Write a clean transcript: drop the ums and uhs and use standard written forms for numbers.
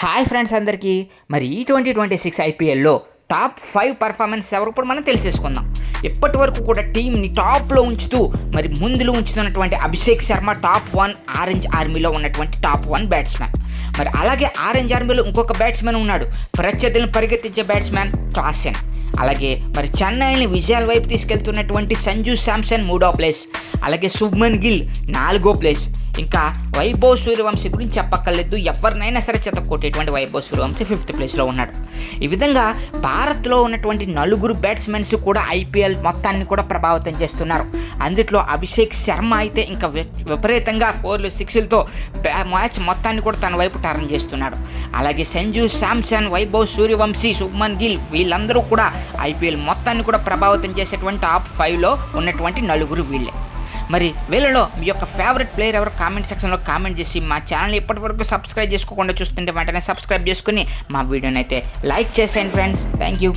Hi friends అందరికీ మరి ఈ 2026 ఐపీఎల్లో టాప్ 5 పర్ఫార్మెన్స్ ఎవరు ఇప్పుడు మనం తెలిసేసుకుందాం. ఇప్పటి వరకు కూడా టీంని టాప్లో ఉంచుతూ మరి ముందులో ఉంచుతున్నటువంటి అభిషేక్ శర్మ టాప్ 1 ఆరెంజ్ ఆర్మీలో ఉన్నటువంటి టాప్ 1 బ్యాట్స్మెన్. మరి అలాగే ఆరెంజ్ ఆర్మీలో ఇంకొక బ్యాట్స్మెన్ ఉన్నాడు, ప్రత్యర్థులను పరిగెత్తించే బ్యాట్స్మెన్ క్లాసెన్. అలాగే మరి చెన్నైని విజయాల వైపు తీసుకెళ్తున్నటువంటి సంజు శాంసన్ 3వ ప్లేస్, అలాగే శుభ్మన్ గిల్ 4వ ప్లేస్, ఇంకా వైభవ్ సూర్యవంశీ గురించి చెప్పక్కర్లేదు, ఎవరినైనా సరే చెత్తకొట్టేటువంటి వైభవ్ సూర్యవంశీ 5th ప్లేస్లో ఉన్నాడు. ఈ విధంగా భారత్లో ఉన్నటువంటి 4 బ్యాట్స్మెన్స్ కూడా ఐపీఎల్ మొత్తాన్ని కూడా ప్రభావితం చేస్తున్నారు. అందుట్లో అభిషేక్ శర్మ అయితే ఇంకా విపరీతంగా 4లు 6లతో మ్యాచ్ మొత్తాన్ని కూడా తన వైపు టర్న్ చేస్తున్నాడు. అలాగే సంజు శాంసన్, వైభవ్ సూర్యవంశీ, శుభ్మన్ గిల్ వీళ్ళందరూ కూడా ఐపీఎల్ మొత్తాన్ని కూడా ప్రభావితం చేసేటువంటి టాప్ 5లో ఉన్నటువంటి 4 వీళ్ళే. మరి వీళ్ళలో మీ యొక్క ఫేవరెట్ ప్లేయర్ ఎవరు కామెంట్ సెక్షన్లో కామెంట్ చేసి మా ఛానల్ ఇప్పటివరకు సబ్స్క్రైబ్ చేసుకోకుండా చూస్తుంటే వెంటనే సబ్స్క్రైబ్ చేసుకుని మా వీడియోని అయితే లైక్ చేసేయండి ఫ్రెండ్స్. Thank you.